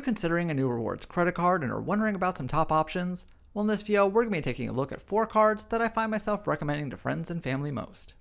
you considering a new rewards credit card and are wondering about some top options? Well, in this video, we're going to be taking a look at 4 cards that I find myself recommending to friends and family most.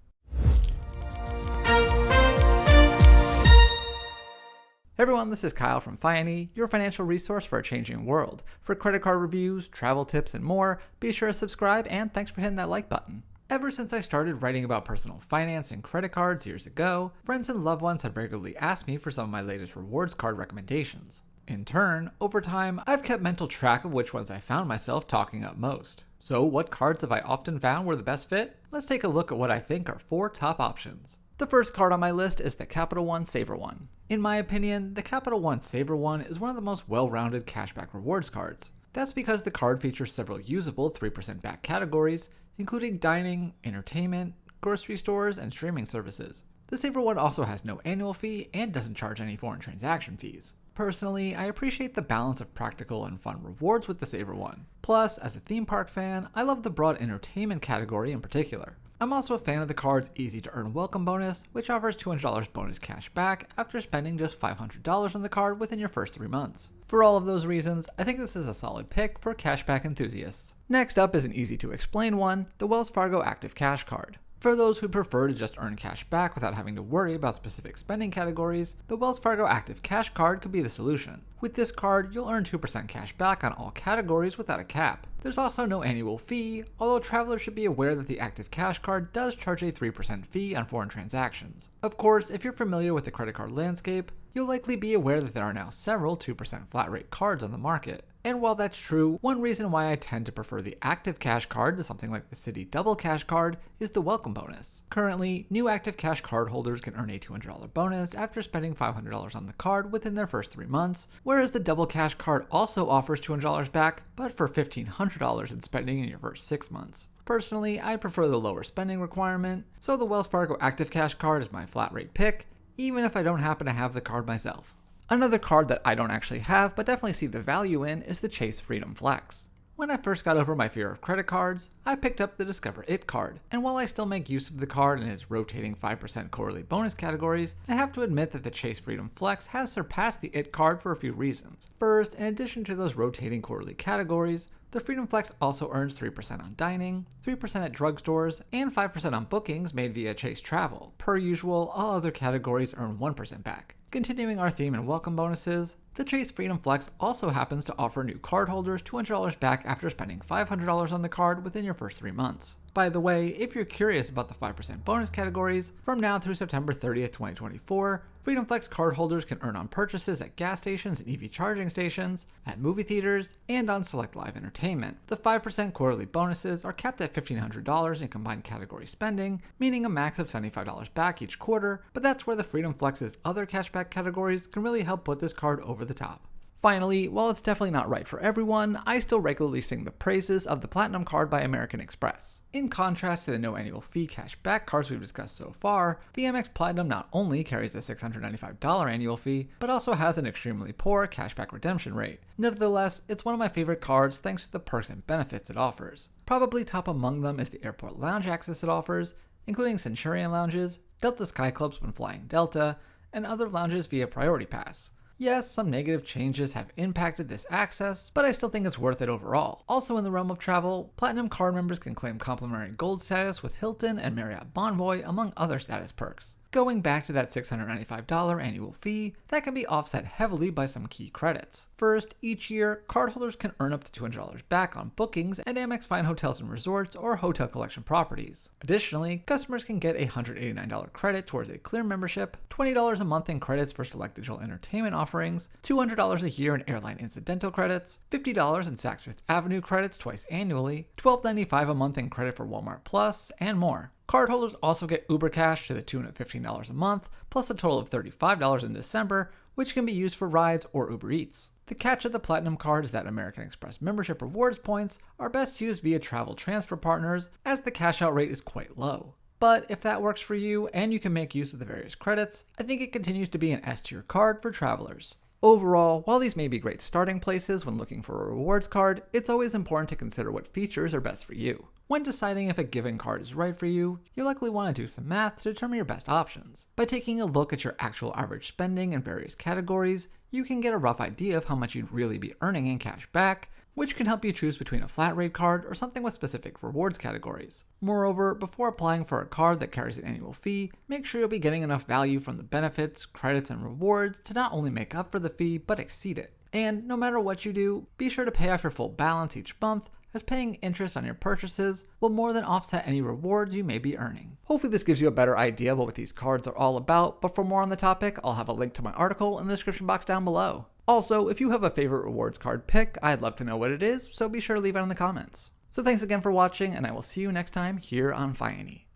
Hey everyone, this is Kyle from FiNE, your financial resource for a changing world. For credit card reviews, travel tips, and more, be sure to subscribe and thanks for hitting that like button. Ever since I started writing about personal finance and credit cards years ago, friends and loved ones have regularly asked me for some of my latest rewards card recommendations. In turn, over time, I've kept mental track of which ones I found myself talking up most. So what cards have I often found were the best fit? Let's take a look at what I think are 4 top options. The first card on my list is the Capital One SavorOne. In my opinion, the Capital One SavorOne is one of the most well-rounded cashback rewards cards. That's because the card features several usable 3% back categories, including dining, entertainment, grocery stores, and streaming services. The SavorOne also has no annual fee and doesn't charge any foreign transaction fees. Personally, I appreciate the balance of practical and fun rewards with the SavorOne. Plus, as a theme park fan, I love the broad entertainment category in particular. I'm also a fan of the card's easy-to-earn welcome bonus, which offers $200 bonus cash back after spending just $500 on the card within your first 3 months. For all of those reasons, I think this is a solid pick for cashback enthusiasts. Next up is an easy-to-explain one, the Wells Fargo Active Cash Card. For those who prefer to just earn cash back without having to worry about specific spending categories, the Wells Fargo Active Cash Card could be the solution. With this card, you'll earn 2% cash back on all categories without a cap. There's also no annual fee, although travelers should be aware that the Active Cash Card does charge a 3% fee on foreign transactions. Of course, if you're familiar with the credit card landscape, you'll likely be aware that there are now several 2% flat rate cards on the market. And while that's true, one reason why I tend to prefer the Active Cash Card to something like the Citi Double Cash Card is the welcome bonus. Currently, new Active Cash Card holders can earn a $200 bonus after spending $500 on the card within their first 3 months, whereas the Double Cash Card also offers $200 back, but for $1,500 in spending in your first 6 months. Personally, I prefer the lower spending requirement, so the Wells Fargo Active Cash Card is my flat rate pick, even if I don't happen to have the card myself. Another card that I don't actually have, but definitely see the value in, is the Chase Freedom Flex. When I first got over my fear of credit cards, I picked up the Discover It card, and while I still make use of the card and its rotating 5% quarterly bonus categories, I have to admit that the Chase Freedom Flex has surpassed the It card for a few reasons. First, in addition to those rotating quarterly categories, the Freedom Flex also earns 3% on dining, 3% at drugstores, and 5% on bookings made via Chase Travel. Per usual, all other categories earn 1% back. Continuing our theme and welcome bonuses, the Chase Freedom Flex also happens to offer new cardholders $200 back after spending $500 on the card within your first 3 months. By the way, if you're curious about the 5% bonus categories, from now through September 30th, 2024, Freedom Flex cardholders can earn on purchases at gas stations and EV charging stations, at movie theaters, and on select live entertainment. The 5% quarterly bonuses are capped at $1,500 in combined category spending, meaning a max of $75 back each quarter, but that's where the Freedom Flex's other cashback categories can really help put this card over the top. Finally, while it's definitely not right for everyone, I still regularly sing the praises of the Platinum Card by American Express. In contrast to the no annual fee cash back cards we've discussed so far, the Amex Platinum not only carries a $695 annual fee, but also has an extremely poor cashback redemption rate. Nevertheless, it's one of my favorite cards thanks to the perks and benefits it offers. Probably top among them is the airport lounge access it offers, including Centurion lounges, Delta Sky Clubs when flying Delta, and other lounges via Priority Pass. Yes, some negative changes have impacted this access, but I still think it's worth it overall. Also in the realm of travel, Platinum card members can claim complimentary gold status with Hilton and Marriott Bonvoy, among other status perks. Going back to that $695 annual fee, that can be offset heavily by some key credits. First, each year, cardholders can earn up to $200 back on bookings at Amex Fine Hotels and Resorts or Hotel Collection properties. Additionally, customers can get a $189 credit towards a Clear membership, $20 a month in credits for select digital entertainment offerings, $200 a year in airline incidental credits, $50 in Saks Fifth Avenue credits twice annually, $12.95 a month in credit for Walmart Plus, and more. Cardholders also get Uber Cash to the tune of $15 a month, plus a total of $35 in December, which can be used for rides or Uber Eats. The catch of the Platinum Card is that American Express membership rewards points are best used via travel transfer partners, as the cash out rate is quite low. But if that works for you and you can make use of the various credits, I think it continues to be an S-tier card for travelers. Overall, while these may be great starting places when looking for a rewards card, it's always important to consider what features are best for you. When deciding if a given card is right for you, you'll likely want to do some math to determine your best options. By taking a look at your actual average spending in various categories, you can get a rough idea of how much you'd really be earning in cash back, which can help you choose between a flat rate card or something with specific rewards categories. Moreover, before applying for a card that carries an annual fee, make sure you'll be getting enough value from the benefits, credits, and rewards to not only make up for the fee, but exceed it. And no matter what you do, be sure to pay off your full balance each month, as paying interest on your purchases will more than offset any rewards you may be earning. Hopefully this gives you a better idea of what these cards are all about, but for more on the topic, I'll have a link to my article in the description box down below. Also, if you have a favorite rewards card pick, I'd love to know what it is, so be sure to leave it in the comments. So thanks again for watching, and I will see you next time here on Fiany.